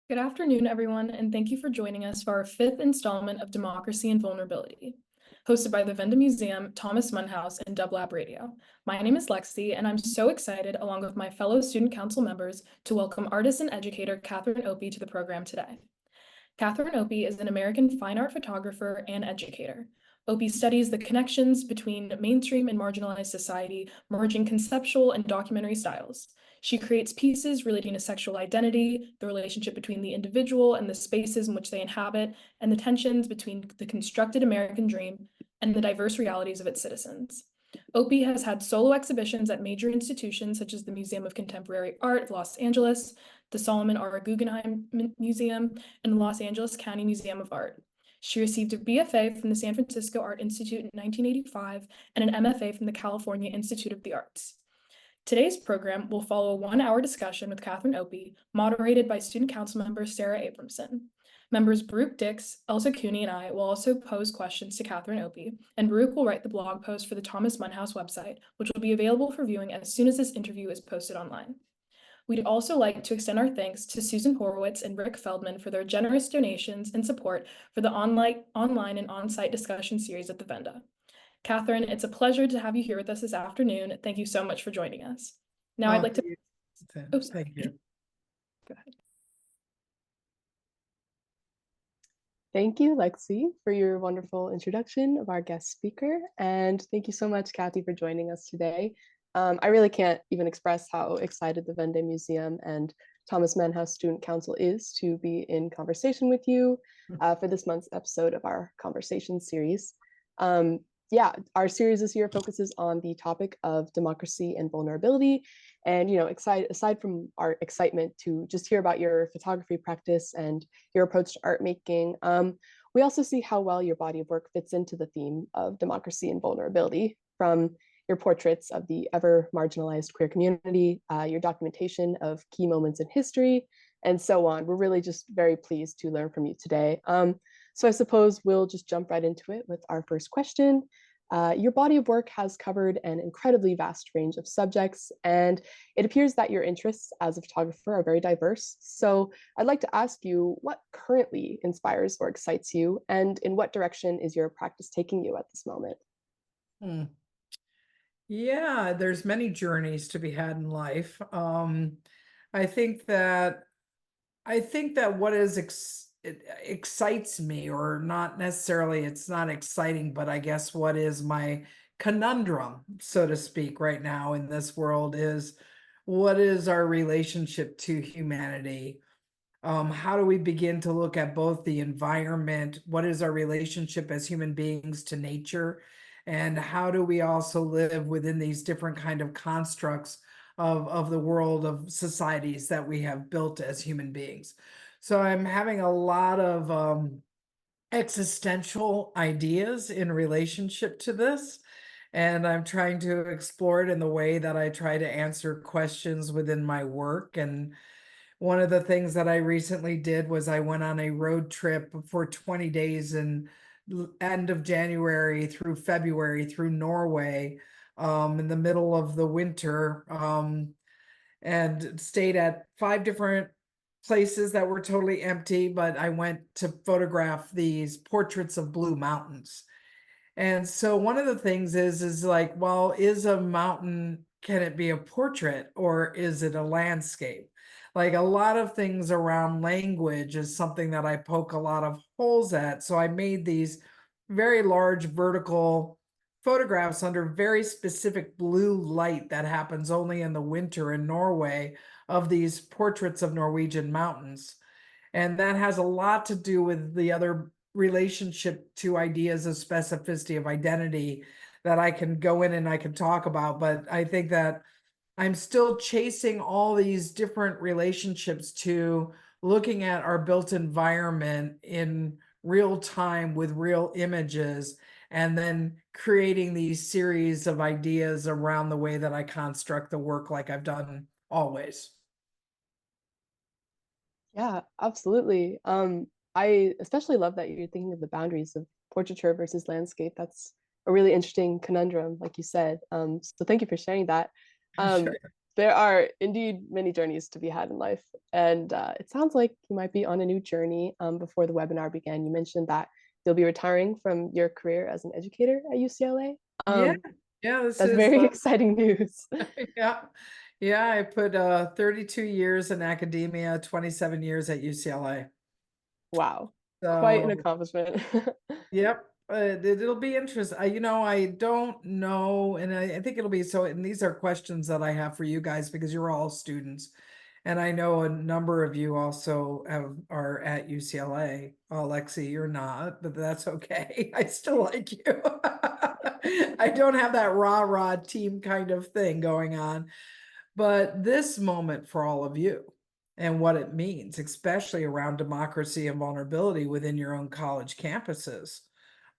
Good afternoon, everyone, and thank you for joining us for our fifth installment of Democracy and Vulnerability, hosted by the Venda Museum, Thomas Munhouse, and Dub Lab Radio. My name is Lexi, and I'm so excited, along with my fellow Student Council members, to welcome artist and educator Catherine Opie to the program today. Catherine Opie is an American fine art photographer and educator. Opie studies the connections between mainstream and marginalized society, merging conceptual and documentary styles. She creates pieces relating to sexual identity, the relationship between the individual and the spaces in which they inhabit, and the tensions between the constructed American dream and the diverse realities of its citizens. Opie has had solo exhibitions at major institutions such as the Museum of Contemporary Art of Los Angeles, the Solomon R. Guggenheim Museum, and the Los Angeles County Museum of Art. She received a BFA from the San Francisco Art Institute in 1985 and an MFA from the California Institute of the Arts. Today's program will follow a 1-hour discussion with Catherine Opie, moderated by Student Council member Sarah Abramson. Members Baruch Dix, Elsa Cooney, and I will also pose questions to Catherine Opie, and Baruch will write the blog post for the Thomas Munhouse website, which will be available for viewing as soon as this interview is posted online. We'd also like to extend our thanks to Susan Horowitz and Rick Feldman for their generous donations and support for the online and on-site discussion series at the Venda. Catherine, it's a pleasure to have you here with us this afternoon. Thank you so much for joining us. Now I'd like to... Thank you. Go ahead. Thank you, Lexi, for your wonderful introduction of our guest speaker. And thank you so much, Kathy, for joining us today. I really can't even express how excited the Venda Museum and Thomas Munhouse Student Council is to be in conversation with you for this month's episode of our conversation series. Our series this year focuses on the topic of democracy and vulnerability. And, aside from our excitement to just hear about your photography practice and your approach to art making, we also see how well your body of work fits into the theme of democracy and vulnerability, from your portraits of the ever marginalized queer community, your documentation of key moments in history, and so on. We're really just very pleased to learn from you today. So I suppose we'll just jump right into it with our first question. Your body of work has covered an incredibly vast range of subjects, and it appears that your interests as a photographer are very diverse. So I'd like to ask you, what currently inspires or excites you, and in what direction is your practice taking you at this moment? Yeah, there's many journeys to be had in life. I think that what it excites me, or not necessarily, it's not exciting, but I guess what is my conundrum, so to speak, right now in this world is, what is our relationship to humanity? How do we begin to look at both the environment? What is our relationship as human beings to nature? And how do we also live within these different kind of constructs of the world of societies that we have built as human beings? So I'm having a lot of existential ideas in relationship to this, and I'm trying to explore it in the way that I try to answer questions within my work. And one of the things that I recently did was I went on a road trip for 20 days in end of January through February through Norway, in the middle of the winter, and stayed at 5 different places that were totally empty, but I went to photograph these portraits of blue mountains. And so one of the things is like, well, is a mountain, can it be a portrait, or is it a landscape? Like, a lot of things around language is something that I poke a lot of holes at. So I made these very large vertical photographs under very specific blue light that happens only in the winter in Norway, of these portraits of Norwegian mountains. And that has a lot to do with the other relationship to ideas of specificity of identity that I can go in and I can talk about. But I think that I'm still chasing all these different relationships to looking at our built environment in real time with real images, and then creating these series of ideas around the way that I construct the work, like I've done always. Yeah, absolutely. I especially love that you're thinking of the boundaries of portraiture versus landscape. That's a really interesting conundrum, like you said. So thank you for sharing that. Sure. there are indeed many journeys to be had in life. And it sounds like you might be on a new journey. Before the webinar began, you mentioned that you'll be retiring from your career as an educator at UCLA. Yeah, yeah, this That's is very exciting news. yeah. Yeah, I put 32 years in academia, 27 years at UCLA. Wow, quite an So, accomplishment. yep, it'll be interesting. I don't know, and I think it'll be so. And these are questions that I have for you guys because you're all students, and I know a number of you also are at UCLA. Lexi, you're not, but that's okay. I still like you. I don't have that rah-rah team kind of thing going on. But this moment for all of you and what it means, especially around democracy and vulnerability within your own college campuses.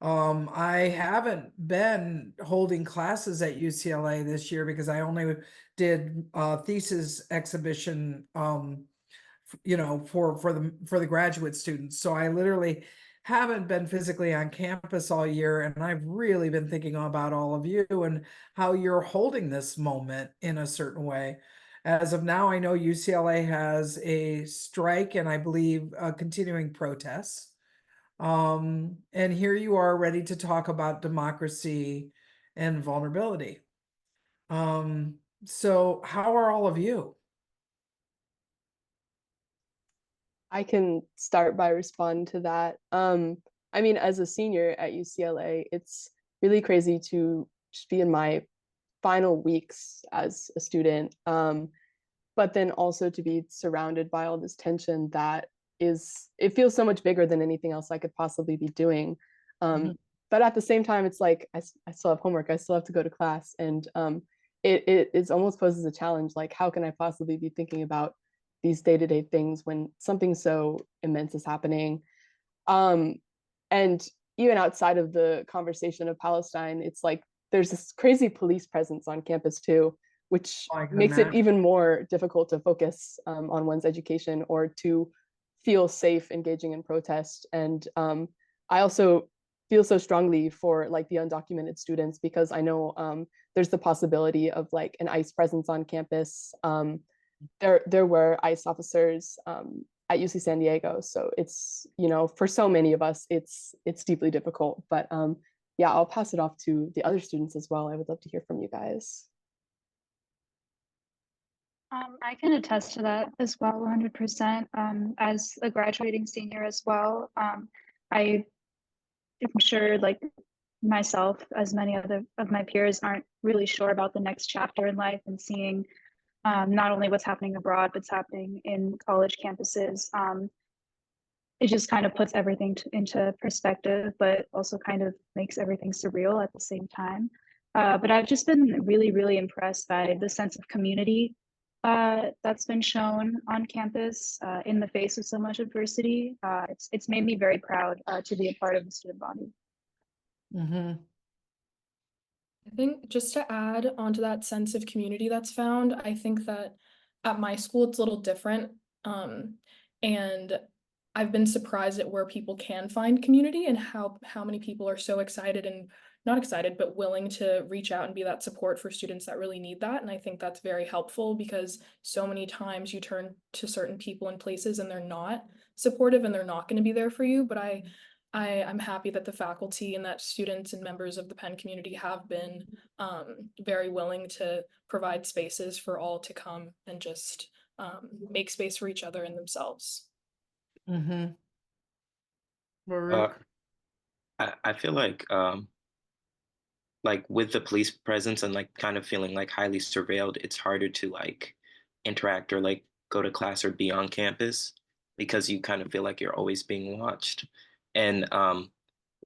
I haven't been holding classes at UCLA this year because I only did thesis exhibition, for the graduate students. So I literally haven't been physically on campus all year, and I've really been thinking about all of you and how you're holding this moment in a certain way. As of now, I know UCLA has a strike and I believe continuing protests. And here you are ready to talk about democracy and vulnerability. So how are all of you? I can start by responding to that. I mean, as a senior at UCLA, it's really crazy to just be in my final weeks as a student, but then also to be surrounded by all this tension that it feels so much bigger than anything else I could possibly be doing. Mhm. But at the same time, it's like I still have homework, I still have to go to class, and it almost poses a challenge. Like, how can I possibly be thinking about these day-to-day things when something so immense is happening? Um, and even outside of the conversation of Palestine, it's like there's this crazy police presence on campus too, which I can makes it imagine. even more difficult to focus on one's education or to feel safe engaging in protest. And I also feel so strongly for like the undocumented students because I know there's the possibility of like an ICE presence on campus. There were ICE officers at UC San Diego, so it's, for so many of us, it's deeply difficult. But yeah, I'll pass it off to the other students as well. I would love to hear from you guys. I can attest to that as well, 100%. As a graduating senior as well, I am sure, like myself, as many other of my peers, aren't really sure about the next chapter in life and seeing not only what's happening abroad, but what's happening in college campuses. It just kind of puts everything into perspective, but also kind of makes everything surreal at the same time. But I've just been really, really impressed by the sense of community that's been shown on campus in the face of so much adversity. It's made me very proud to be a part of the student body. Mm-hmm. I think just to add onto that sense of community that's found, I think that at my school it's a little different. And I've been surprised at where people can find community and how many people are so excited and not excited, but willing to reach out and be that support for students that really need that. And I think that's very helpful because so many times you turn to certain people and places and they're not supportive and they're not going to be there for you. But I'm happy that the faculty and that students and members of the Penn community have been very willing to provide spaces for all to come and just make space for each other and themselves. Mm-hmm. Uh, I feel like with the police presence and like kind of feeling like highly surveilled, it's harder to like interact or like go to class or be on campus because you kind of feel like you're always being watched. And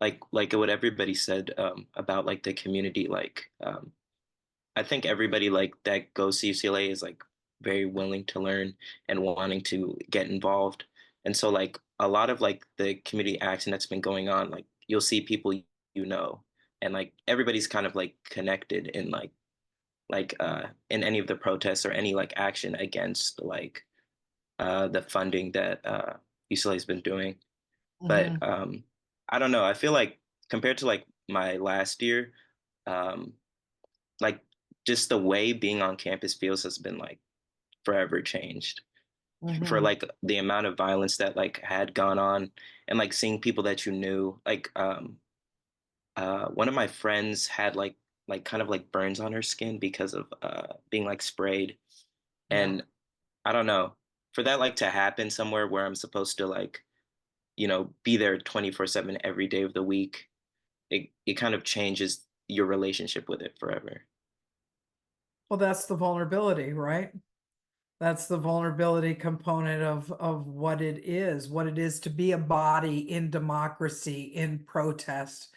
like what everybody said about like the community, like I think everybody like that goes to UCLA is like very willing to learn and wanting to get involved. And so like a lot of like the community action that's been going on, like you'll see people you know, and like everybody's kind of like connected in like in any of the protests or any like action against like the funding that UCLA has been doing. But Mm-hmm. I don't know. I feel like compared to like my last year, um, like just the way being on campus feels has been like forever changed for Mhm. like the amount of violence that like had gone on, and like seeing people that you knew, like one of my friends had like kind of like burns on her skin because of being like sprayed. Yeah. And I don't know, for that like to happen somewhere where I'm supposed to like, you know, be there 24/7 every day of the week, it kind of changes your relationship with it forever. Well, that's the vulnerability, right? That's the vulnerability component of what it is to be a body in democracy, in protest,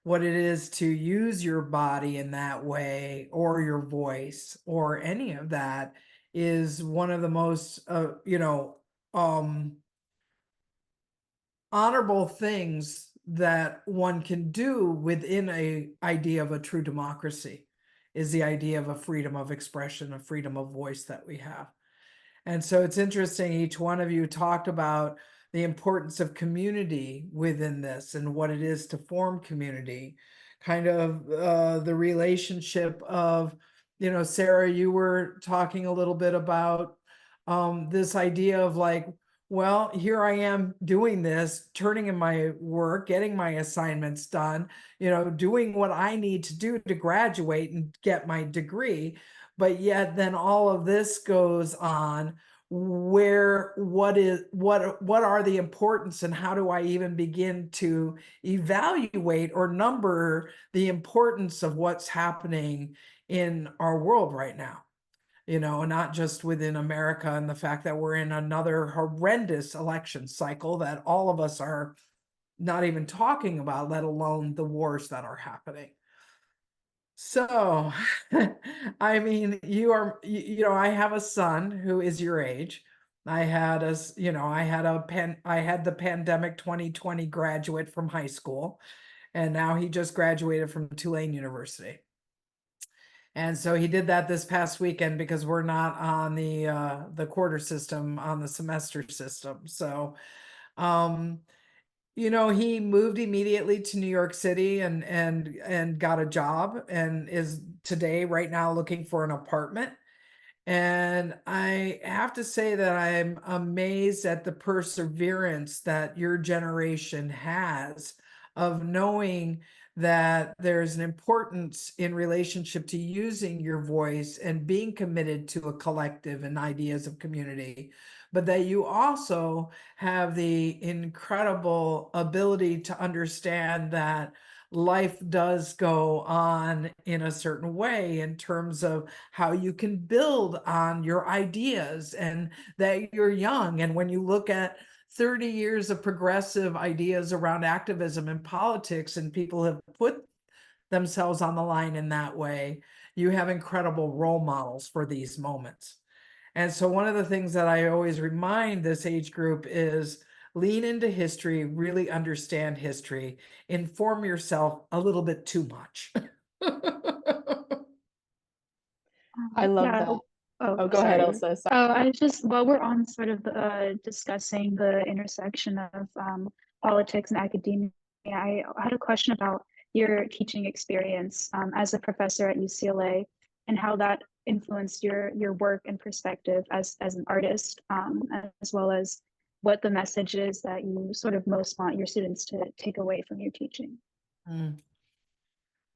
what it is to use your body in that way, or your voice, or any of that, is one of the most, honorable things that one can do within a idea of a true democracy, is the idea of a freedom of expression, a freedom of voice that we have. And so it's interesting, each one of you talked about the importance of community within this and what it is to form community, kind of the relationship of, Sarah, you were talking a little bit about this idea of like, well, here I am doing this, turning in my work, getting my assignments done, doing what I need to do to graduate and get my degree. But yet then all of this goes on, where what are the importance, and how do I even begin to evaluate or number the importance of what's happening in our world right now? Not just within America, and the fact that we're in another horrendous election cycle that all of us are not even talking about, let alone the wars that are happening. So, I mean, I have a son who is your age. I had I had the pandemic 2020 graduate from high school, and now he just graduated from Tulane University. And so he did that this past weekend, because we're not on the quarter system, on the semester system. So, he moved immediately to New York City and got a job, and is today right now looking for an apartment. And I have to say that I'm amazed at the perseverance that your generation has, of knowing that there's an importance in relationship to using your voice and being committed to a collective and ideas of community, but that you also have the incredible ability to understand that life does go on in a certain way, in terms of how you can build on your ideas, and that you're young. And when you look at 30 years of progressive ideas around activism and politics, and people have put themselves on the line in that way, you have incredible role models for these moments. And so one of the things that I always remind this age group is, lean into history, really understand history, inform yourself a little bit too much. I love Yeah. that. Oh, Oh, go ahead, sorry. Elsa. Sorry. Oh, I just, while we're on sort of discussing the intersection of politics and academia, I had a question about your teaching experience as a professor at UCLA, and how that influenced your work and perspective as an artist, as well as what the message is that you sort of most want your students to take away from your teaching. Mm.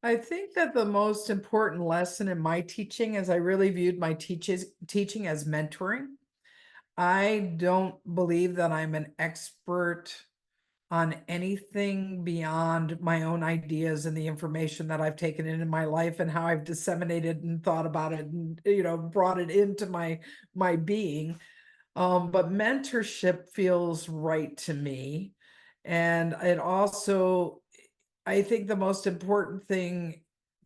I think that the most important lesson in my teaching is, I really viewed my teaching as mentoring. I don't believe that I'm an expert on anything beyond my own ideas and the information that I've taken in my life, and how I've disseminated and thought about it, and brought it into my being. But mentorship feels right to me. And it also, I think the most important thing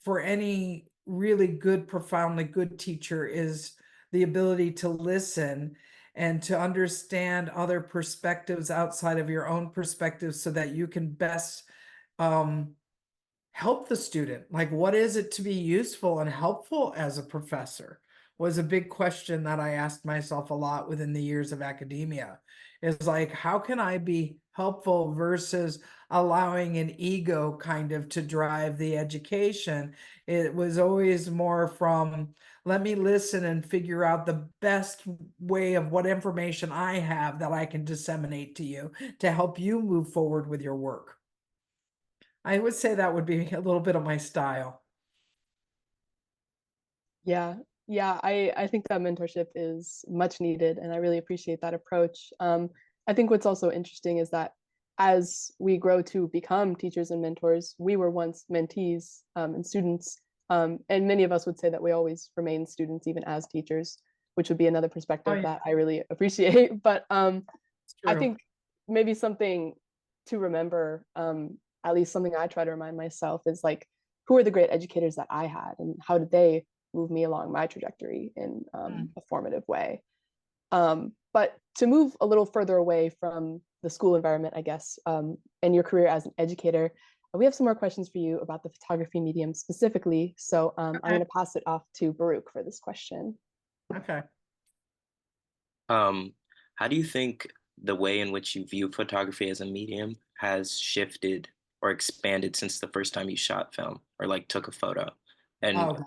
for any really good, profoundly good teacher, is the ability to listen and to understand other perspectives outside of your own perspective, so that you can best help the student. Like, what is it to be useful and helpful as a professor? was a big question that I asked myself a lot within the years of academia. Is like, how can I be helpful versus allowing an ego kind of to drive the education? It was always more from, let me listen and figure out the best way of what information I have that I can disseminate to you to help you move forward with your work. I would say that would be a little bit of my style. Yeah, yeah, I think that mentorship is much needed, and I really appreciate that approach. I think what's also interesting is that as we grow to become teachers and mentors, we were once mentees and students, and many of us would say that we always remain students even as teachers, which would be another Oh, perspective yeah, that I really appreciate. But it's I true. think maybe something to remember, at least something I try to remind myself is like, who are the great educators that I had, and how did they move me along my trajectory in a formative way? But to move a little further away from the school environment, I guess, and your career as an educator, we have some more questions for you about the photography medium specifically. So I'm Okay. going to pass it off to Baruch for this question. Okay. How do you think the way in which you view photography as a medium has shifted or expanded since the first time you shot film or like took a photo? Oh, And God.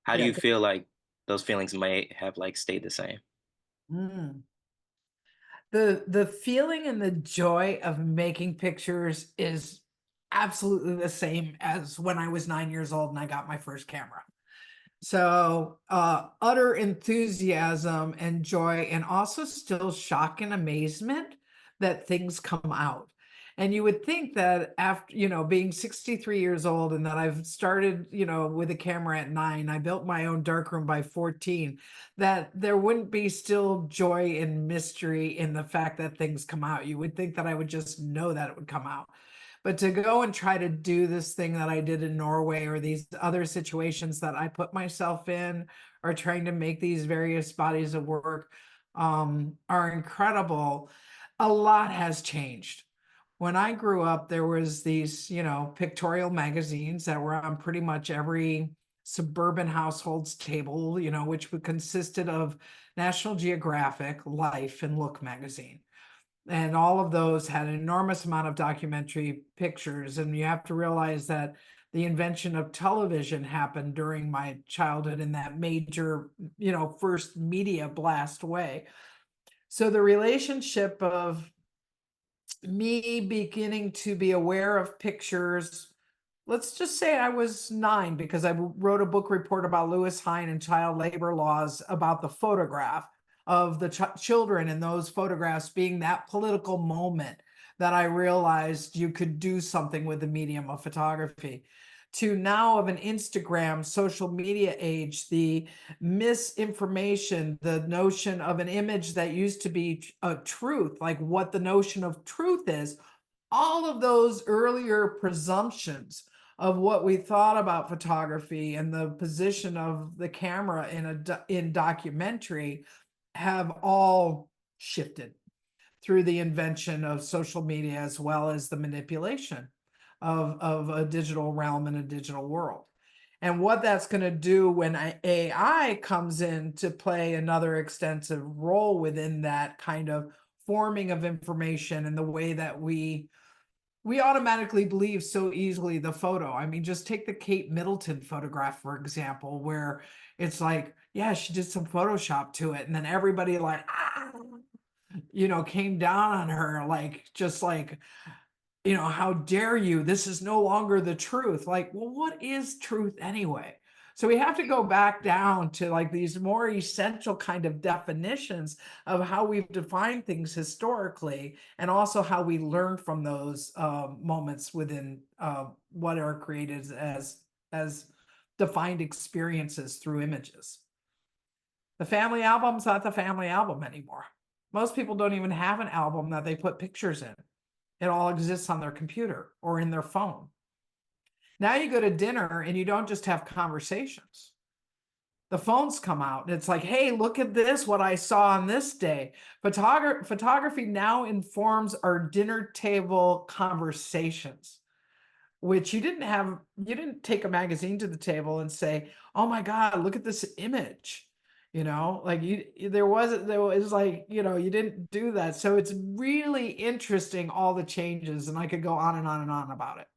how do Yeah. you feel like those feelings might have like stayed the same? Mm. The feeling and the joy of making pictures is absolutely the same as when I was 9 years old and I got my first camera. So utter enthusiasm and joy, and also still shock and amazement that things come out. And you would think that after, being 63 years old and that I've started, with a camera at 9, I built my own darkroom by 14, that there wouldn't be still joy and mystery in the fact that things come out. You would think that I would just know that it would come out. But to go and try to do this thing that I did in Norway, or these other situations that I put myself in, or trying to make these various bodies of work, are incredible. A lot has changed. When I grew up, there was these, pictorial magazines that were on pretty much every suburban household's table, which consisted of National Geographic, Life, and Look magazine. And all of those had an enormous amount of documentary pictures. And you have to realize that the invention of television happened during my childhood in that major, first media blast way. So the relationship of me beginning to be aware of pictures, let's just say I was 9, because I wrote a book report about Lewis Hine and child labor laws, about the photograph of the children in those photographs being that political moment that I realized you could do something with the medium of photography. To now of an Instagram social media age, the misinformation, the notion of an image that used to be a truth, like what the notion of truth is, all of those earlier presumptions of what we thought about photography and the position of the camera in documentary have all shifted through the invention of social media, as well as the manipulation of a digital realm and a digital world. And what that's going to do when AI comes in to play another extensive role within that kind of forming of information, and the way that we automatically believe so easily the photo. I mean, just take the Kate Middleton photograph, for example, where it's like, yeah, she did some Photoshop to it. And then everybody like, came down on her, like, just like, how dare you? This is no longer the truth. Like, well, what is truth anyway? So we have to go back down to like these more essential kind of definitions of how we've defined things historically, and also how we learn from those moments within what are created as defined experiences through images. The family album's not the family album anymore. Most people don't even have an album that they put pictures in. It all exists on their computer or in their phone. Now you go to dinner and you don't just have conversations. The phones come out and it's like, hey, look at this, what I saw on this day. Photography now informs our dinner table conversations, which you didn't take a magazine to the table and say, oh my God, look at this image. like there was like, you didn't do that. So it's really interesting, all the changes, and I could go on and on and on about it.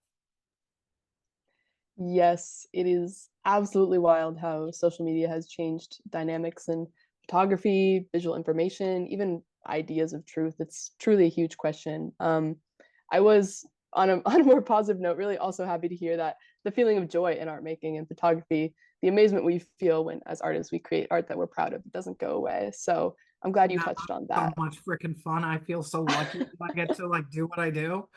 Yes, it is absolutely wild how social media has changed dynamics in photography, visual information, even ideas of truth. It's truly a huge question. I was on a on a more positive note, really also happy to hear that the feeling of joy in art making and photography, the amazement we feel when as artists we create art that we're proud of, it doesn't go away. So I'm glad you That's touched on so that. much freaking fun. I feel so lucky that I get to like do what I do.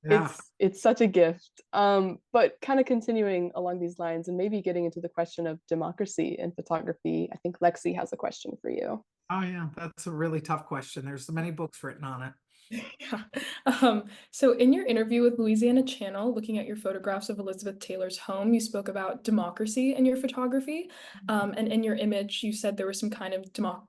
Yeah. It's such a gift. But kind of continuing along these lines and maybe getting into the question of democracy in photography, I think Lexi has a question for you. Oh yeah, that's a really tough question. There's so many books written on it. Yeah. So in your interview with Louisiana Channel, looking at your photographs of Elizabeth Taylor's home, you spoke about democracy in your photography. And in your image, you said there was some kind of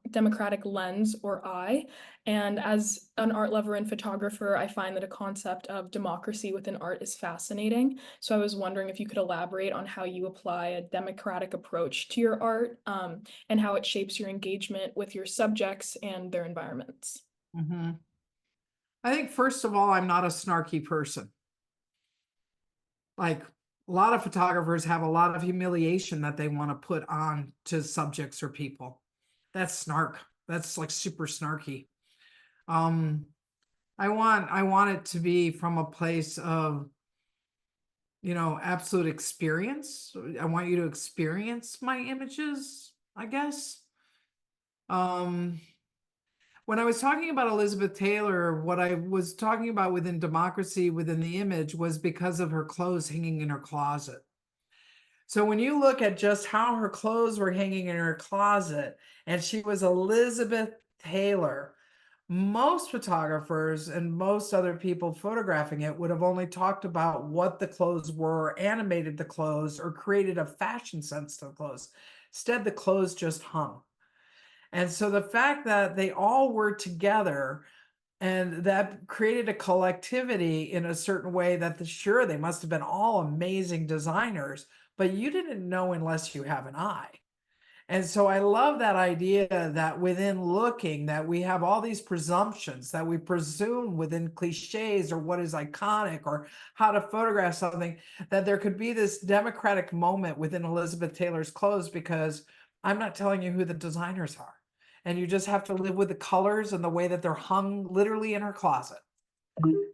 democratic lens or eye. And as an art lover and photographer, I find that a concept of democracy within art is fascinating. So I was wondering if you could elaborate on how you apply a democratic approach to your art, and how it shapes your engagement with your subjects and their environments. Mhm. I think first of all, I'm not a snarky person. Like a lot of photographers have a lot of humiliation that they want to put on to subjects or people. That's snark. That's like super snarky. Um, I want it to be from a place of, absolute experience. I want you to experience my images, I guess. Um, when I was talking about Elizabeth Taylor, what I was talking about within democracy, within the image, was because of her clothes hanging in her closet. So when you look at just how her clothes were hanging in her closet, and she was Elizabeth Taylor, most photographers and most other people photographing it would have only talked about what the clothes were, animated the clothes, or created a fashion sense to the clothes. Instead, the clothes just hung. And so the fact that they all were together and that created a collectivity in a certain way that sure, they must have been all amazing designers, but you didn't know unless you have an eye. And so I love that idea that within looking, that we have all these presumptions that we presume within cliches or what is iconic or how to photograph something, that there could be this democratic moment within Elizabeth Taylor's clothes, because I'm not telling you who the designers are. And you just have to live with the colors and the way that they're hung literally in her closet.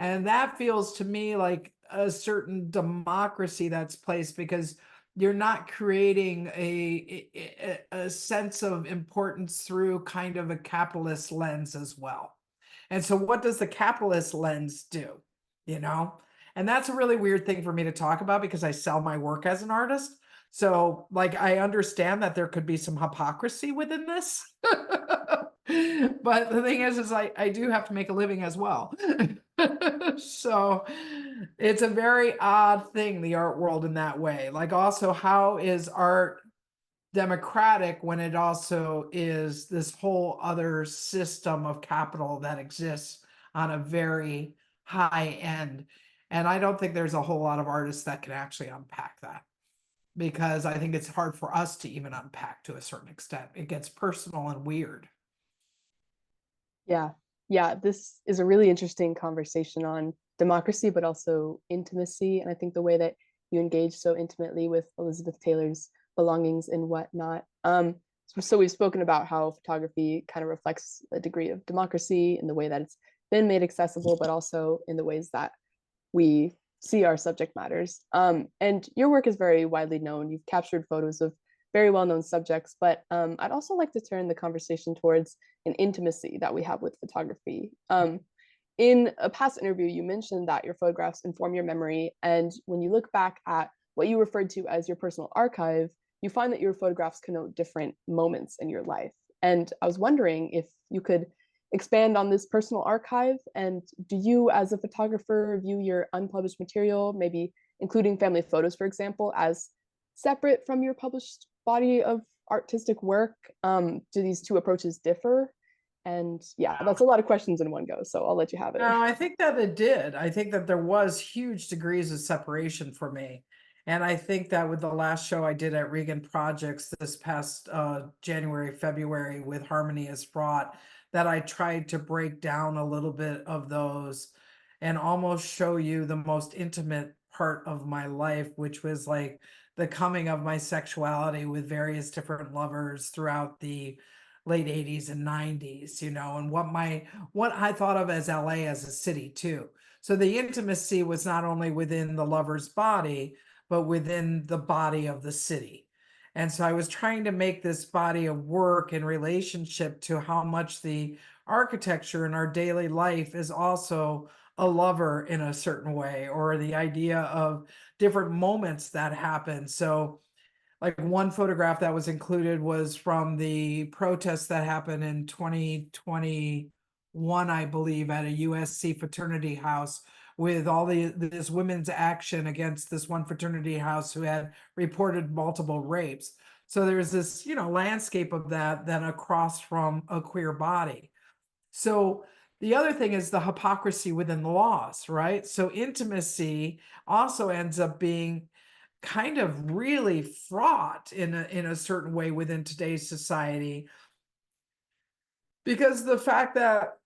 And that feels to me like a certain democracy that's placed, because you're not creating a sense of importance through kind of a capitalist lens as well. And so what does the capitalist lens do? And that's a really weird thing for me to talk about because I sell my work as an artist. So like, I understand that there could be some hypocrisy within this. But the thing is I do have to make a living as well. So it's a very odd thing, the art world, in that way. Like, also, how is art democratic when it also is this whole other system of capital that exists on a very high end? And I don't think there's a whole lot of artists that can actually unpack that, because I think it's hard for us to even unpack to a certain extent. It gets personal and weird. Yeah. Yeah, this is a really interesting conversation on democracy, but also intimacy. And I think the way that you engage so intimately with Elizabeth Taylor's belongings and whatnot. So we've spoken about how photography kind of reflects a degree of democracy in the way that it's been made accessible, but also in the ways that we see our subject matters. And your work is very widely known. You've captured photos of very well-known subjects, but I'd also like to turn the conversation towards an intimacy that we have with photography. In a past interview, you mentioned that your photographs inform your memory, and when you look back at what you referred to as your personal archive, you find that your photographs connote different moments in your life. And I was wondering if you could expand on this personal archive, and do you, as a photographer, view your unpublished material, maybe including family photos, for example, as separate from your published body of artistic work? Do these two approaches differ? And yeah, that's a lot of questions in one go, so I'll let you have it. No, I think that it did. I think that there was huge degrees of separation for me. And I think that with the last show I did at Regan Projects this past January, February with Harmony is Fraught, that I tried to break down a little bit of those and almost show you the most intimate part of my life, which was like the coming of my sexuality with various different lovers throughout the late 80s and 90s, you know, and what I thought of as LA as a city too. So the intimacy was not only within the lover's body, but within the body of the city. And so I was trying to make this body of work in relationship to how much the architecture in our daily life is also a lover in a certain way, or the idea of different moments that happen. So like one photograph that was included was from the protest that happened in 2021, I believe, at a USC fraternity house with all this women's action against this one fraternity house who had reported multiple rapes. So there's this, you know, landscape of that then across from a queer body. So the other thing is the hypocrisy within the laws, right? So intimacy also ends up being kind of really fraught in a certain way within today's society, because the fact that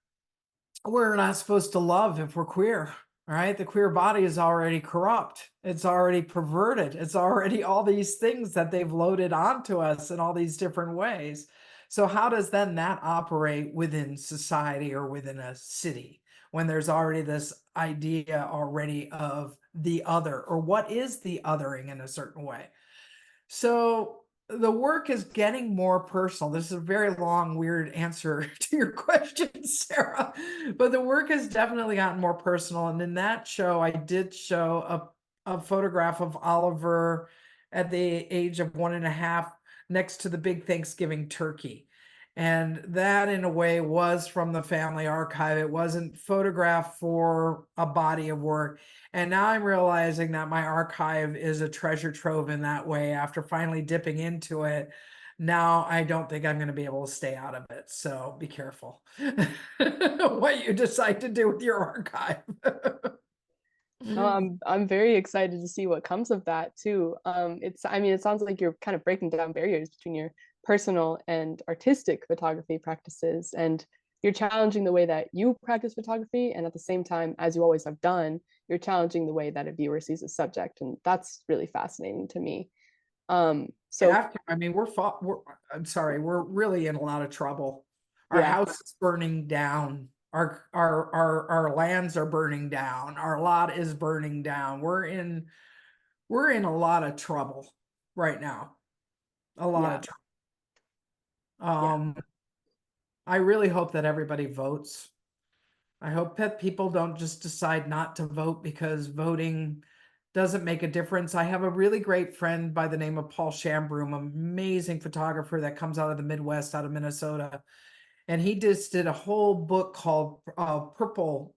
we're not supposed to love if we're queer, right? The queer body is already corrupt. It's already perverted. It's already all these things that they've loaded onto us in all these different ways. So how does then that operate within society or within a city when there's already this idea already of the other, or what is the othering in a certain way? So the work is getting more personal. This is a very long, weird answer to your question, Sarah, but the work has definitely gotten more personal. And in that show, I did show a photograph of Oliver at the age of 1.5 next to the big Thanksgiving turkey. And that, in a way, was from the family archive. It wasn't photographed for a body of work. And now I'm realizing that my archive is a treasure trove in that way. After finally dipping into it, now I don't think I'm going to be able to stay out of it. So be careful what you decide to do with your archive. No, I'm very excited to see what comes of that too. I mean, it sounds like you're kind of breaking down barriers between your personal and artistic photography practices, and you're challenging the way that you practice photography, and at the same time, as you always have done, you're challenging the way that a viewer sees a subject, and that's really fascinating to me. So I mean, I'm sorry, we're really in a lot of trouble. Our yeah, house is burning down. Our lands are burning down. Our lot is burning down. We're in a lot of trouble right now. A lot yeah, of trouble. yeah, I really hope that everybody votes. I hope that people don't just decide not to vote because voting doesn't make a difference. I have a really great friend by the name of Paul Shambroom, amazing photographer that comes out of the Midwest, out of Minnesota. And he just did a whole book called Purple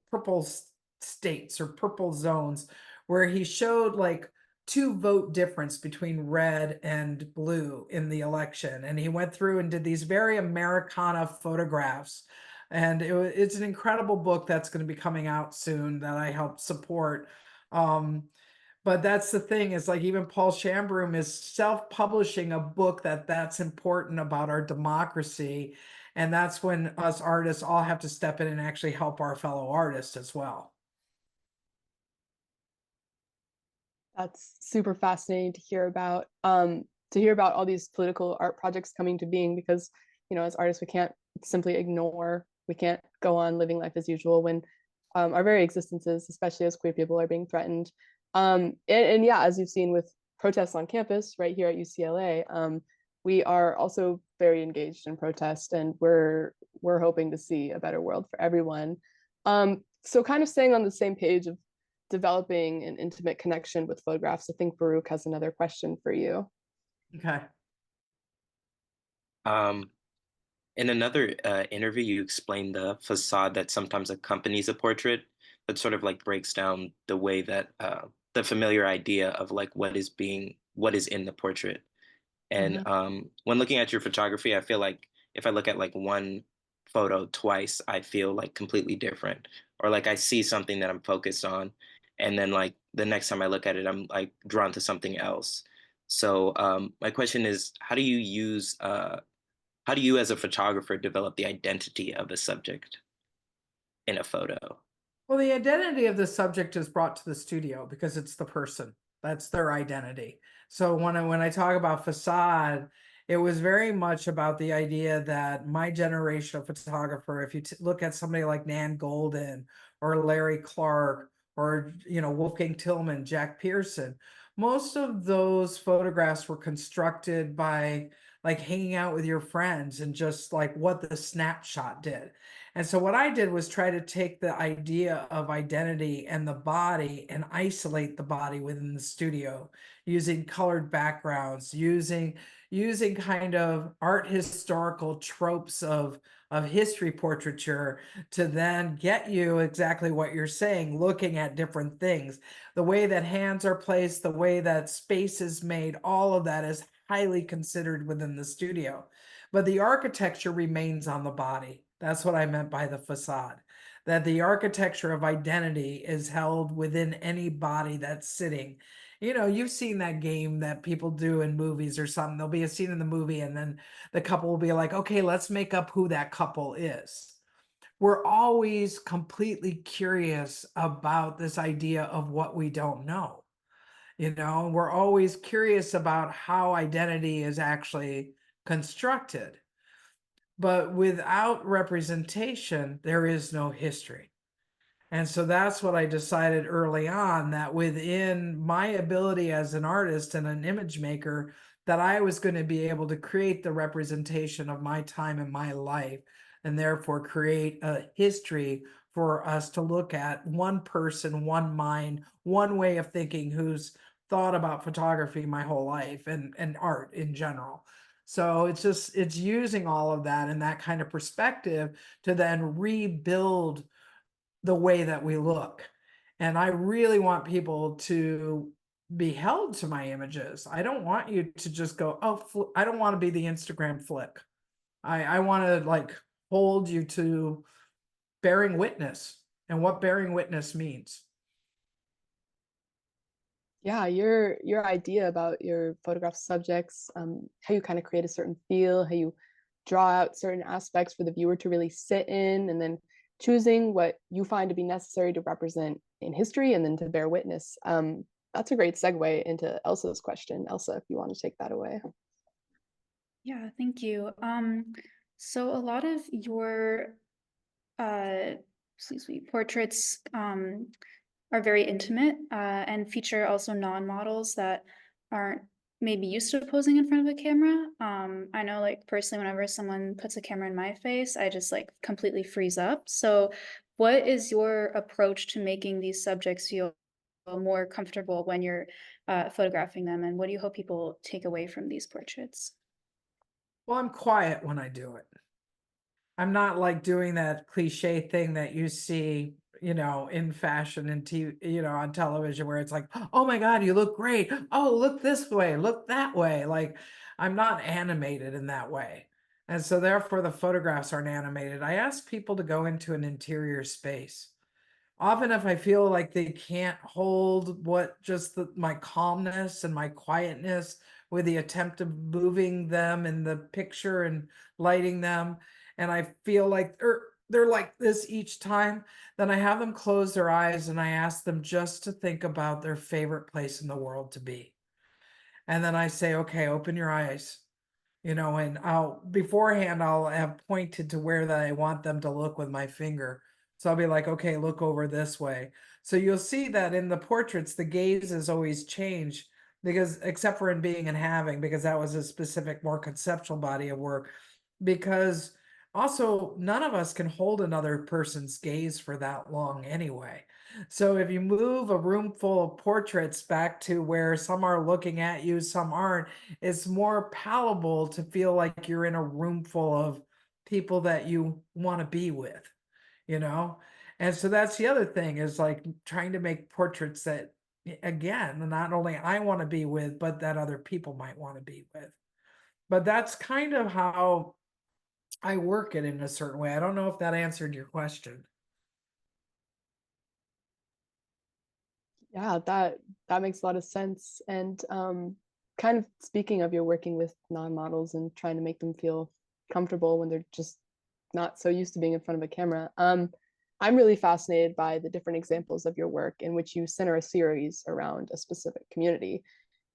States or Purple Zones, where he showed like two vote difference between red and blue in the election. And he went through and did these very Americana photographs. And it's an incredible book that's going to be coming out soon that I helped support. But that's the thing, is like even Paul Shambroom is self-publishing a book that's important about our democracy. And that's when us artists all have to step in and actually help our fellow artists as well. that's super fascinating to hear about. To hear about all these political art projects coming to being, because as artists, we can't simply ignore, we can't go on living life as usual when our very existences, especially as queer people, are being threatened. And yeah, as you've seen with protests on campus right here at UCLA, we are also very engaged in protest, and we're hoping to see a better world for everyone. So kind of staying on the same page of developing an intimate connection with photographs, I think Baruch has another question for you. Okay. In another interview, you explained the facade that sometimes accompanies a portrait, that sort of like breaks down the way that the familiar idea of like what is in the portrait. And when looking at your photography, I feel like if I look at like one photo twice, I feel like completely different, or like I see something that I'm focused on, and then like the next time I look at it, I'm like drawn to something else. So my question is, how do you as a photographer develop the identity of a subject in a photo? Well, the identity of the subject is brought to the studio because it's the person. That's their identity. So when I talk about facade, it was very much about the idea that my generation of photographer, if you look at somebody like Nan Golden or Larry Clark or Wolfgang Tillman, Jack Pearson, most of those photographs were constructed by like hanging out with your friends and just like what the snapshot did. And so what I did was try to take the idea of identity and the body and isolate the body within the studio using colored backgrounds, using kind of art historical tropes of history portraiture to then get you exactly what you're saying, looking at different things. The way that hands are placed, the way that space is made, all of that is highly considered within the studio. But the architecture remains on the body. That's what I meant by the facade, that the architecture of identity is held within any body that's sitting. You've seen that game that people do in movies or something. There'll be a scene in the movie and then the couple will be like, okay, let's make up who that couple is. We're always completely curious about this idea of what we don't know. We're always curious about how identity is actually constructed. But without representation, there is no history. And so that's what I decided early on, that within my ability as an artist and an image maker, that I was going to be able to create the representation of my time and my life, and therefore create a history for us to look at, one person, one mind, one way of thinking who's thought about photography my whole life and art in general. So it's using all of that and that kind of perspective to then rebuild the way that we look. And I really want people to be held to my images. I don't want you to just go, oh, I don't want to be the Instagram flick. I want to like hold you to bearing witness and what bearing witness means. Yeah, your idea about your photograph subjects, how you kind of create a certain feel, how you draw out certain aspects for the viewer to really sit in, and then choosing what you find to be necessary to represent in history and then to bear witness. That's a great segue into Elsa's question. Elsa, if you want to take that away. Yeah, thank you. So a lot of your sweet portraits are very intimate and feature also non-models that aren't maybe used to posing in front of a camera. I know, like, personally, whenever someone puts a camera in my face, I just like completely freeze up. So what is your approach to making these subjects feel more comfortable when you're photographing them? And what do you hope people take away from these portraits? Well, I'm quiet when I do it. I'm not like doing that cliche thing that you see, in fashion and TV, on television where it's like, oh my God, you look great. Oh, look this way, look that way. Like, I'm not animated in that way. And so therefore the photographs aren't animated. I ask people to go into an interior space. Often if I feel like they can't hold what just my calmness and my quietness with the attempt of moving them in the picture and lighting them, and I feel like they're like this each time, then I have them close their eyes and I ask them just to think about their favorite place in the world to be. And then I say, okay, open your eyes, and I'll have pointed to where that I want them to look with my finger. So I'll be like, okay, look over this way. So you'll see that in the portraits, the gaze is always changed because, except for in Being and Having, because that was a specific, more conceptual body of work, because also none of us can hold another person's gaze for that long anyway. So if you move a room full of portraits back to where some are looking at you, some aren't, it's more palatable to feel like you're in a room full of people that you want to be with, you know? And so that's the other thing, is like trying to make portraits that, again, not only I want to be with, but that other people might want to be with. But that's kind of how I work it in a certain way. I don't know if that answered your question. Yeah, that makes a lot of sense. And kind of speaking of your working with non-models and trying to make them feel comfortable when they're just not so used to being in front of a camera. I'm really fascinated by the different examples of your work in which you center a series around a specific community,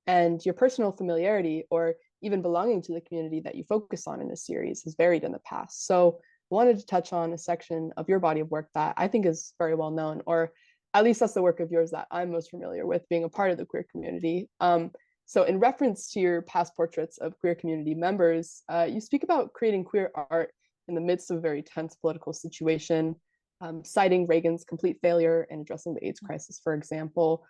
and your personal familiarity or even belonging to the community that you focus on in a series has varied in the past. So I wanted to touch on a section of your body of work that I think is very well known, or at least that's the work of yours that I'm most familiar with, being a part of the queer community. So in reference to your past portraits of queer community members, you speak about creating queer art in the midst of a very tense political situation, citing Reagan's complete failure in addressing the AIDS crisis, for example.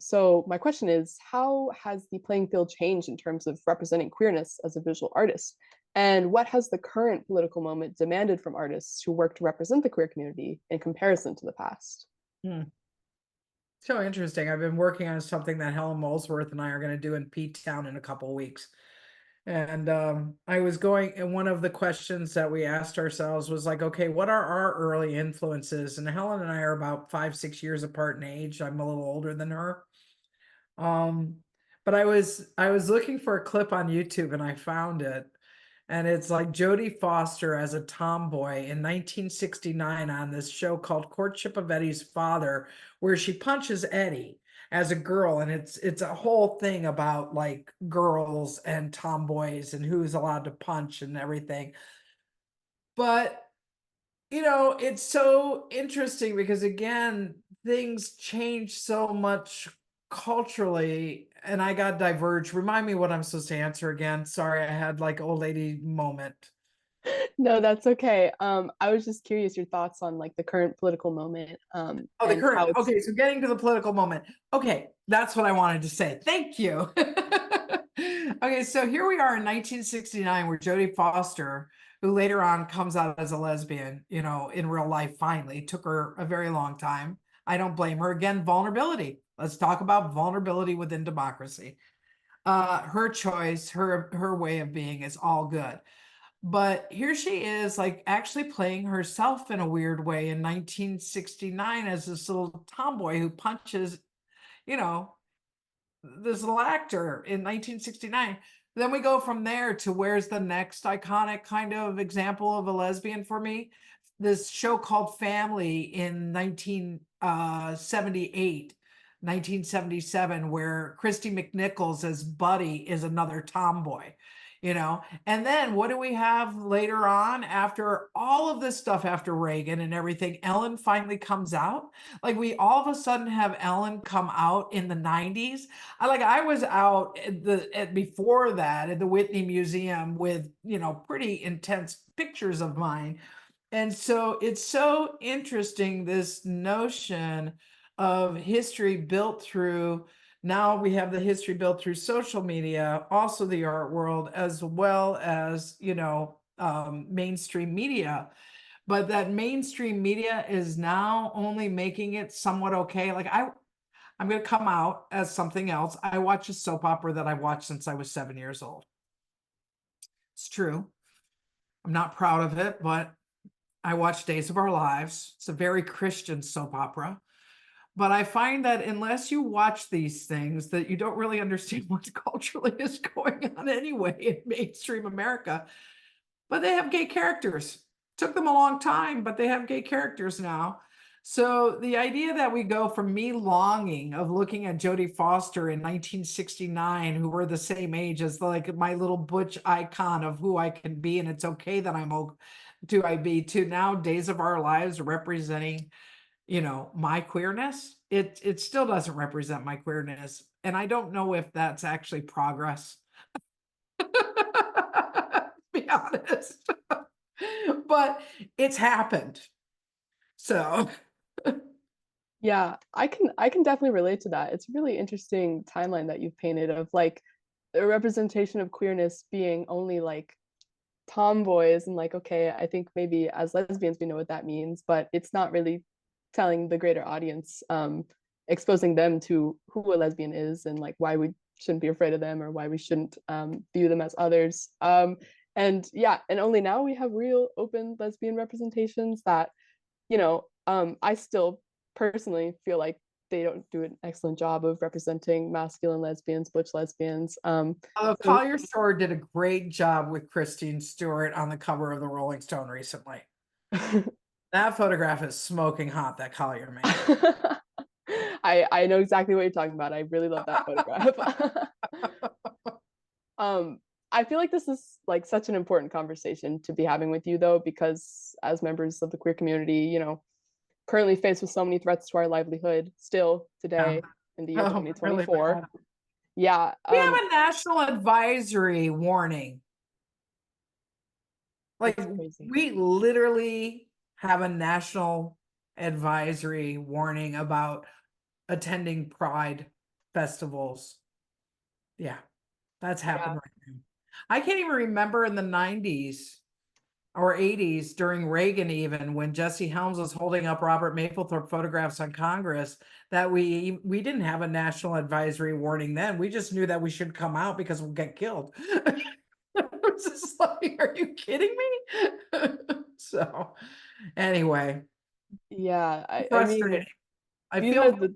So my question is, how has the playing field changed in terms of representing queerness as a visual artist? And what has the current political moment demanded from artists who work to represent the queer community in comparison to the past? Hmm. So interesting. I've been working on something that Helen Molesworth and I are going to do in P-Town in a couple of weeks. And I was going, and one of the questions that we asked ourselves was like, okay, what are our early influences? And Helen and I are about 5-6 years apart in age. I'm a little older than her. But I was looking for a clip on YouTube and I found it. And it's like Jodie Foster as a tomboy in 1969 on this show called Courtship of Eddie's Father, where she punches Eddie as a girl. And it's a whole thing about like girls and tomboys and who's allowed to punch and everything. But it's so interesting because again, things change so much culturally, and I got diverged. Remind me what I'm supposed to answer again. Sorry, I had like old lady moment. No, that's okay. I was just curious your thoughts on like the current political moment. Oh, the And how current. it's Okay, so getting to the political moment. Okay, that's what I wanted to say. Thank you. Okay, so here we are in 1969, where Jodie Foster, who later on comes out as a lesbian, in real life, finally, took her a very long time. I don't blame her. Again, vulnerability. Let's talk about vulnerability within democracy. Her choice, her way of being is all good. But here she is, like actually playing herself in a weird way in 1969 as this little tomboy who punches, you know, this little actor in 1969. Then we go from there to where's the next iconic kind of example of a lesbian for me? This show called Family in 1978, 1977, where Christy McNichols as Buddy is another tomboy, And then what do we have later on after all of this stuff, after Reagan and everything? Ellen finally comes out. Like we all of a sudden have Ellen come out in the 90s. I was out before that at the Whitney Museum with, pretty intense pictures of mine. And so it's so interesting, this notion of history built through, now we have the history built through social media, also the art world, as well as, mainstream media. But that mainstream media is now only making it somewhat okay. I'm going to come out as something else. I watch a soap opera that I've watched since I was 7 years old. It's true. I'm not proud of it, but I watch Days of Our Lives. It's a very Christian soap opera. But I find that unless you watch these things, that you don't really understand what culturally is going on anyway in mainstream America. But they have gay characters. Took them a long time, but they have gay characters now. So the idea that we go from me longing of looking at Jodie Foster in 1969, who were the same age as like my little butch icon of who I can be, and it's okay that to now Days of Our Lives representing, my queerness. It still doesn't represent my queerness, and I don't know if that's actually progress. Be honest. But it's happened. So Yeah, I can definitely relate to that. It's a really interesting timeline that you've painted of like the representation of queerness being only like tomboys, and like, okay, I think maybe as lesbians we know what that means, but it's not really telling the greater audience, exposing them to who a lesbian is and like why we shouldn't be afraid of them or why we shouldn't view them as others. And yeah, and only now we have real open lesbian representations that, I still personally feel like they don't do an excellent job of representing masculine lesbians, butch lesbians. Collier Store did a great job with Christine Stewart on the cover of the Rolling Stone recently. That photograph is smoking hot that Collier made. I know exactly what you're talking about. I really love that photograph. I feel like this is like such an important conversation to be having with you, though, because as members of the queer community, you know, currently faced with so many threats to our livelihood still today in the year 2024. Really yeah. We have a national advisory warning. Like we literally have a national advisory warning about attending pride festivals. Yeah, that's happened right now. I can't even remember in the 90s or 80s during Reagan, even when Jesse Helms was holding up Robert Mapplethorpe photographs on Congress, that we didn't have a national advisory warning then. We just knew that we should come out because we'll get killed. It's just like, are you kidding me? So anyway. Yeah, I mean, I feel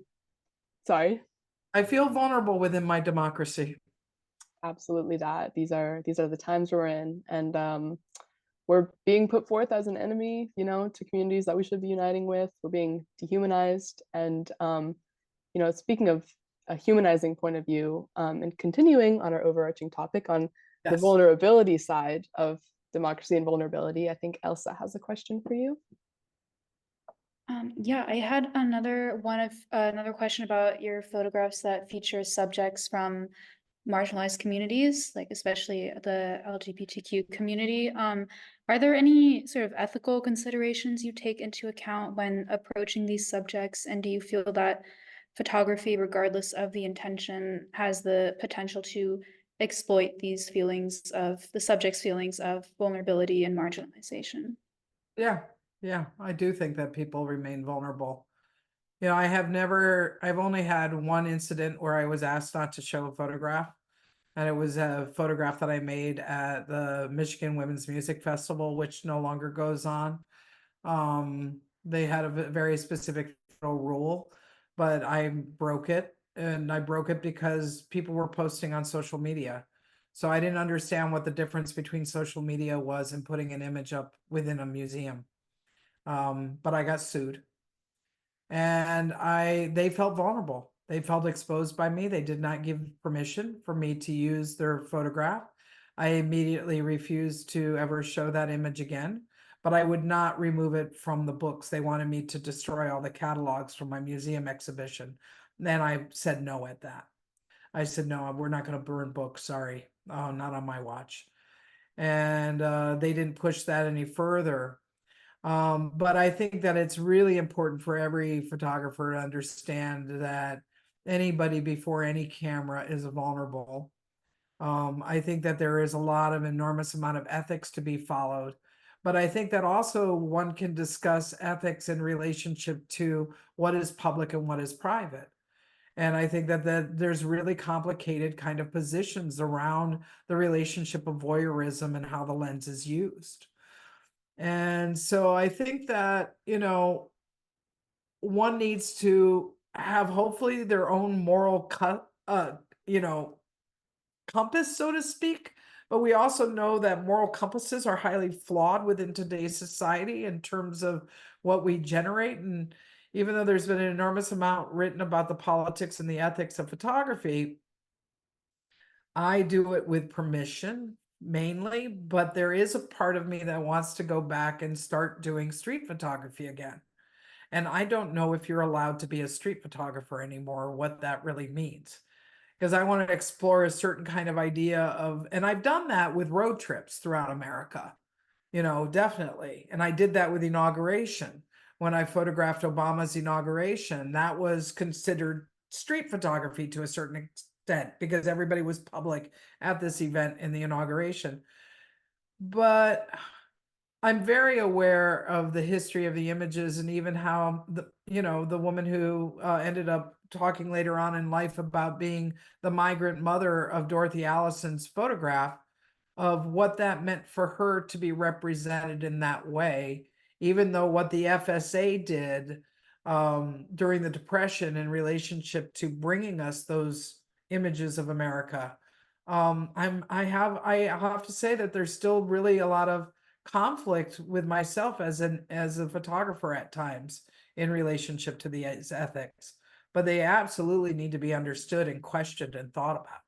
sorry. I feel vulnerable within my democracy. Absolutely that. These are the times we're in. And we're being put forth as an enemy, you know, to communities that we should be uniting with. We're being dehumanized. And you know, speaking of a humanizing point of view, and continuing on our overarching topic on the vulnerability side of democracy and vulnerability, I think Elsa has a question for you. Yeah, I had another question about your photographs that feature subjects from marginalized communities, like especially the LGBTQ community. Are there any sort of ethical considerations you take into account when approaching these subjects? And do you feel that photography, regardless of the intention, has the potential to exploit these feelings of the subject's feelings of vulnerability and marginalization? Yeah, I do think that people remain vulnerable. You know, I've only had one incident where I was asked not to show a photograph. And it was a photograph that I made at the Michigan Women's Music Festival, which no longer goes on. They had a very specific rule, but I broke it. And I broke it because people were posting on social media. So I didn't understand what the difference between social media was and putting an image up within a museum. But I got sued. And they felt vulnerable. They felt exposed by me. They did not give permission for me to use their photograph. I immediately refused to ever show that image again, but I would not remove it from the books. They wanted me to destroy all the catalogs from my museum exhibition. Then I said no at that. I said, no, we're not going to burn books. Sorry. Not on my watch. And they didn't push that any further. But I think that it's really important for every photographer to understand that anybody before any camera is vulnerable. I think that there is a lot of enormous amount of ethics to be followed. But I think that also one can discuss ethics in relationship to what is public and what is private. And I think that there's really complicated kind of positions around the relationship of voyeurism and how the lens is used. And so I think that, you know, one needs to have hopefully their own moral compass, so to speak. But we also know that moral compasses are highly flawed within today's society in terms of what we generate. And even though there's been an enormous amount written about the politics and the ethics of photography, I do it with permission mainly, but there is a part of me that wants to go back and start doing street photography again. And I don't know if you're allowed to be a street photographer anymore, what that really means. Because I want to explore a certain kind of idea of, and I've done that with road trips throughout America, you know, definitely. And I did that with inauguration. When I photographed Obama's inauguration, that was considered street photography to a certain extent because everybody was public at this event in the inauguration. But I'm very aware of the history of the images and even how the woman who ended up talking later on in life about being the migrant mother of Dorothy Allison's photograph, of what that meant for her to be represented in that way, even though what the FSA did during the Depression in relationship to bringing us those images of America. I have to say that there's still really a lot of conflict with myself as a photographer at times in relationship to these ethics, but they absolutely need to be understood and questioned and thought about.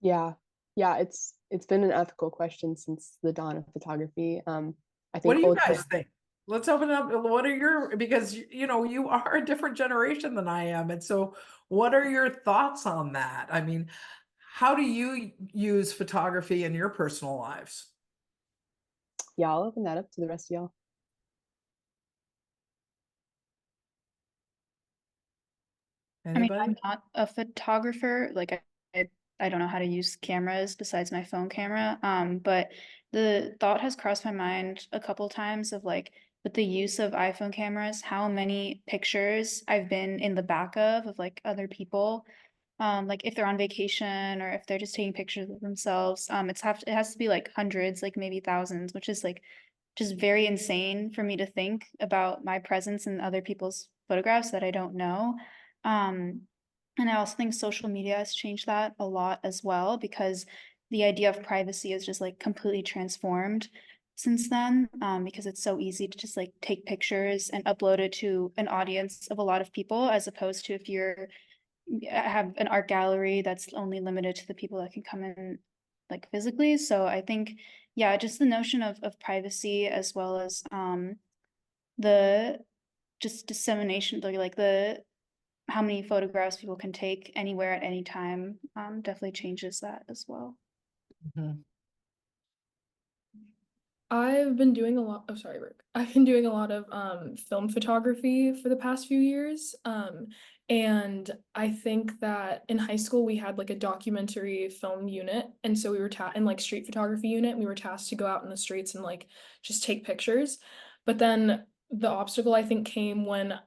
Yeah, yeah, it's been an ethical question since the dawn of photography. I What think do you guys ultimately, think? Let's open up. What are your, because you know, you are a different generation than I am. And so what are your thoughts on that? I mean, how do you use photography in your personal lives? yeah, I'll open that up to the rest of y'all. I mean, Anybody? I'm not a photographer. Like I don't know how to use cameras besides my phone camera. But the thought has crossed my mind a couple times of like with the use of iPhone cameras, how many pictures I've been in the back of like other people. Like if they're on vacation or if they're just taking pictures of themselves. It has to be like hundreds, like maybe thousands, which is like just very insane for me to think about my presence in other people's photographs that I don't know. Um, and I also think social media has changed that a lot as well because the idea of privacy is just like completely transformed since then, because it's so easy to just like take pictures and upload it to an audience of a lot of people, as opposed to if you're have an art gallery that's only limited to the people that can come in like physically. So I think, yeah, just the notion of privacy as well as the just dissemination, like the how many photographs people can take anywhere at any time, definitely changes that as well. Mhm. I've been doing a lot, oh sorry, Rick. I've been doing a lot of film photography for the past few years. And I think that in high school we had like a documentary film unit. And so we were in like street photography unit, we were tasked to go out in the streets and like just take pictures. But then the obstacle I think came when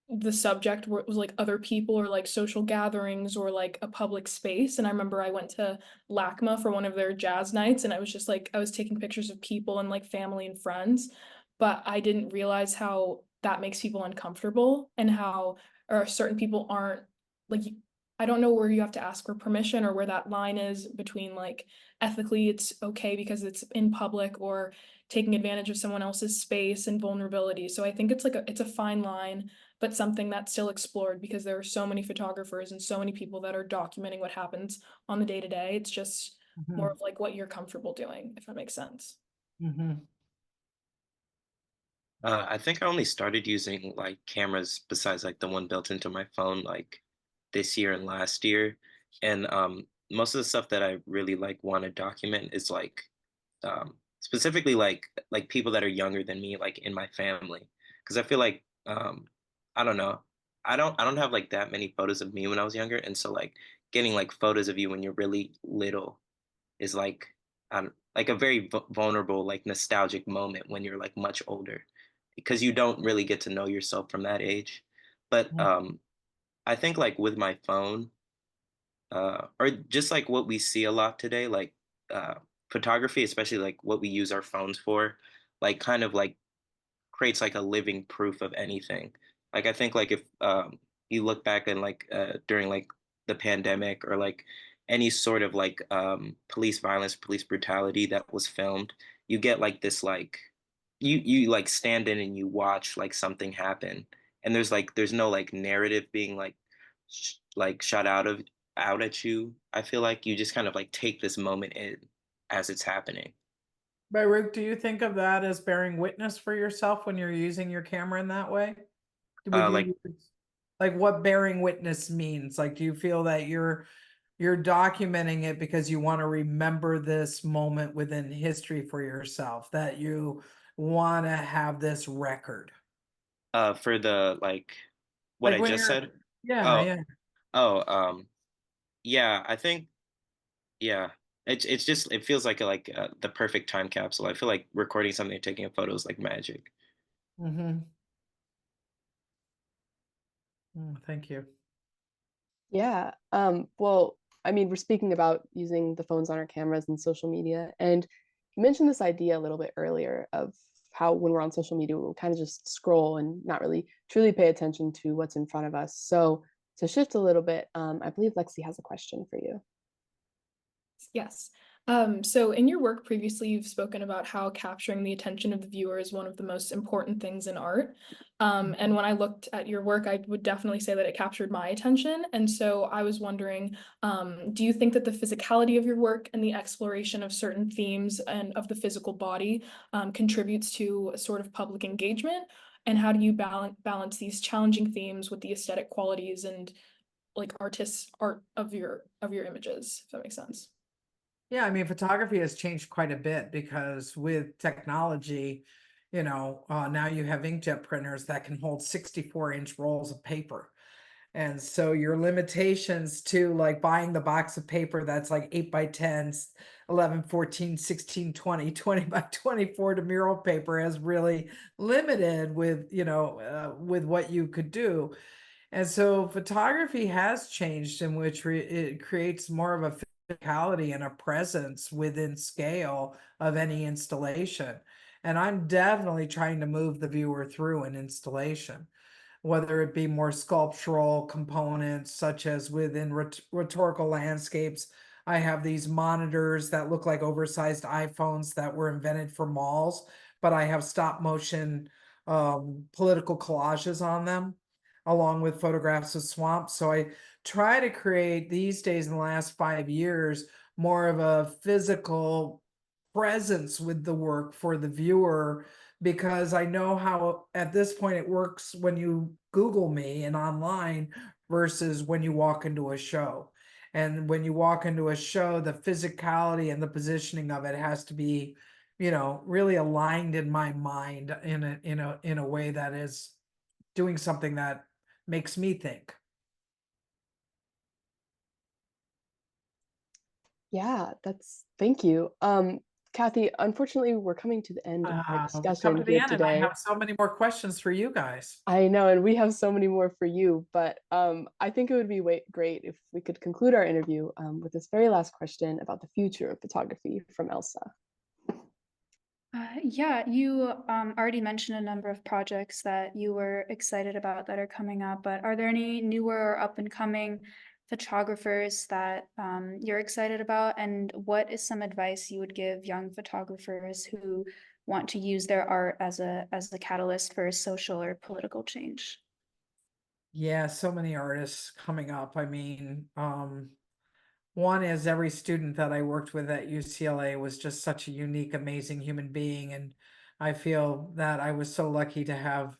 the subject was like other people or like social gatherings or like a public space. And I remember I went to LACMA for one of their jazz nights and I was just like I was taking pictures of people and like family and friends, but I didn't realize how that makes people uncomfortable and how or certain people aren't like I don't know where you have to ask for permission or where that line is between like ethically it's okay because it's in public or taking advantage of someone else's space and vulnerability. So I think it's like it's a fine line, but something that's still explored because there are so many photographers and so many people that are documenting what happens on the day to day. It's just more of like what you're comfortable doing, if that makes sense. Mhm. I think I only started using like cameras besides like the one built into my phone like this year and last year. And most of the stuff that I really like want to document is like specifically like people that are younger than me, like in my family. Because I feel like I don't know. I don't have like that many photos of me when I was younger. And so like getting like photos of you when you're really little is like a very vulnerable, like nostalgic moment when you're like much older, because you don't really get to know yourself from that age. But I think like with my phone, or just like what we see a lot today, like uh, photography, especially like what we use our phones for, like kind of like creates like a living proof of anything. Like I think like if you look back and like during like the pandemic or like any sort of like police violence, police brutality that was filmed, you get like this like you like stand in and you watch like something happen, and there's no like narrative being like like shot out at you. I feel like you just kind of like take this moment in as it's happening. But Rick, do you think of that as bearing witness for yourself when you're using your camera in that way? Would Like you like what bearing witness means? Like, do you feel that you're documenting it because you want to remember this moment within history for yourself, that you want to have this record? for the like what Like I when just you're, said. yeah, Oh, yeah. oh, yeah, I think, yeah, it's just it feels like the perfect time capsule. I feel like recording something and taking a photo is like magic. Mm-hmm. Thank you. Yeah. Well, I mean, we're speaking about using the phones on our cameras and social media, and you mentioned this idea a little bit earlier of how when we're on social media, we'll kind of just scroll and not really truly pay attention to what's in front of us. So to shift a little bit, I believe Lexi has a question for you. Yes. So in your work previously, you've spoken about how capturing the attention of the viewer is one of the most important things in art. And when I looked at your work, I would definitely say that it captured my attention. And so I was wondering, do you think that the physicality of your work and the exploration of certain themes and of the physical body contributes to a sort of public engagement? And how do you balance these challenging themes with the aesthetic qualities and like art of your images, if that makes sense? Yeah, I mean, photography has changed quite a bit because with technology, now you have inkjet printers that can hold 64-inch rolls of paper. And so your limitations to like buying the box of paper that's like 8 by 10, 11, 14, 16, 20, 20 by 24 to mural paper has really limited with, with what you could do. And so photography has changed in which it creates more of a physicality and a presence within scale of any installation. And I'm definitely trying to move the viewer through an installation, whether it be more sculptural components, such as within rhetorical landscapes. I have these monitors that look like oversized iPhones that were invented for malls, but I have stop motion political collages on them, along with photographs of swamps. So I try to create these days in the last 5 years more of a physical presence with the work for the viewer, because I know how at this point it works when you Google me and online versus when you walk into a show. And when you walk into a show, the physicality and the positioning of it has to be, really aligned in my mind in a way that is doing something that makes me think. Yeah, thank you. Kathy, unfortunately, we're coming to the end of our We've come discussion to the here end, and I today. have so many more questions for you guys. I know, and we have so many more for you, but I think it would be great if we could conclude our interview with this very last question about the future of photography from Elsa. Yeah, you already mentioned a number of projects that you were excited about that are coming up, but are there any newer or up and coming photographers that you're excited about? And what is some advice you would give young photographers who want to use their art as a catalyst for social or political change? Yeah, so many artists coming up. I mean, one is every student that I worked with at UCLA was just such a unique, amazing human being. And I feel that I was so lucky to have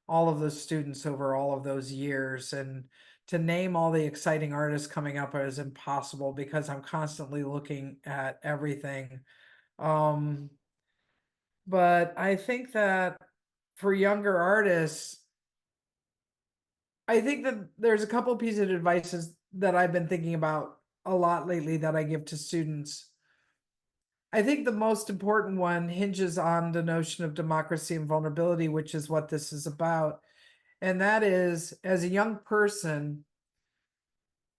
all of those students over all of those years. And to name all the exciting artists coming up is impossible because I'm constantly looking at everything. But I think that for younger artists, I think that there's a couple pieces of advice that I've been thinking about a lot lately that I give to students. I think the most important one hinges on the notion of democracy and vulnerability, which is what this is about. And that is, as a young person,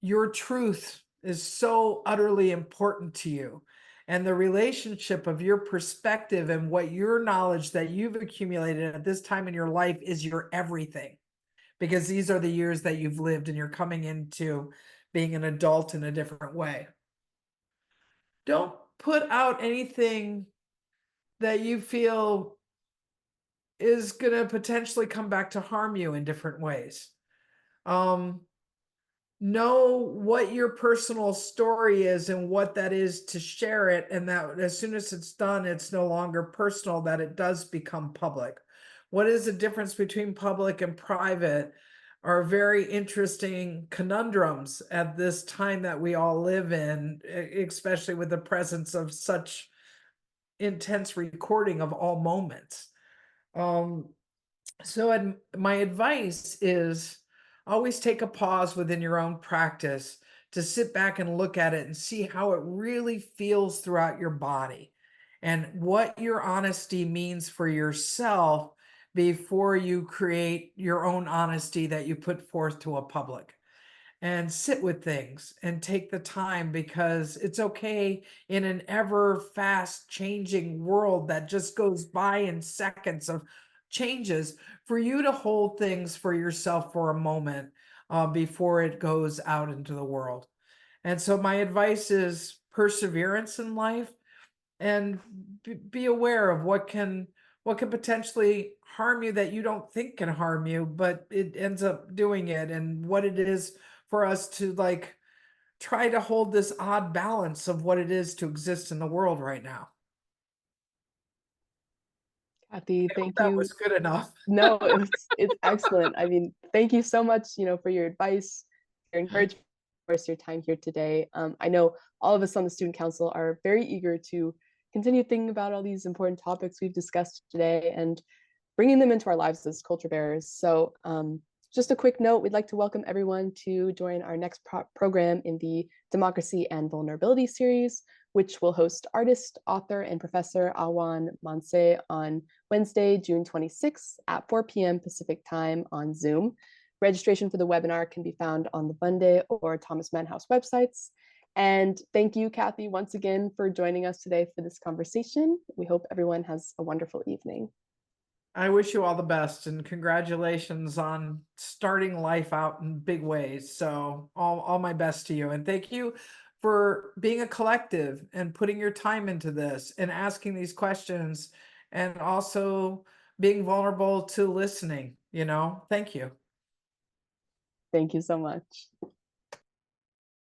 your truth is so utterly important to you. And the relationship of your perspective and what your knowledge that you've accumulated at this time in your life is your everything, because these are the years that you've lived and you're coming into being an adult in a different way. Don't put out anything that you feel is going to potentially come back to harm you in different ways. Know what your personal story is and what that is to share it, and that as soon as it's done, it's no longer personal, that it does become public. What is the difference between public and private are very interesting conundrums at this time that we all live in, especially with the presence of such intense recording of all moments. So my advice is always take a pause within your own practice to sit back and look at it and see how it really feels throughout your body and what your honesty means for yourself before you create your own honesty that you put forth to a public. and sit with things and take the time, because it's okay in an ever fast changing world that just goes by in seconds of changes, for you to hold things for yourself for a moment before it goes out into the world. And so my advice is perseverance in life, and be aware of what can potentially harm you that you don't think can harm you, but it ends up doing it, and what it is for us to like try to hold this odd balance of what it is to exist in the world right now. Kathy, I hope thank that you. was good enough. No, it's excellent. I mean, thank you so much, for your advice, your encouragement, of course, your time here today. I know all of us on the student council are very eager to continue thinking about all these important topics we've discussed today and bringing them into our lives as culture bearers. So just a quick note, we'd like to welcome everyone to join our next program in the Democracy and Vulnerability series, which will host artist, author, and professor Awan Manse on Wednesday, June 26th at 4 p.m. Pacific time on Zoom. Registration for the webinar can be found on the Bunde or Thomas Mann House websites. And thank you, Kathy, once again for joining us today for this conversation. We hope everyone has a wonderful evening. I wish you all the best, and congratulations on starting life out in big ways. So all my best to you. And thank you for being a collective and putting your time into this and asking these questions, and also being vulnerable to listening, Thank you. Thank you so much.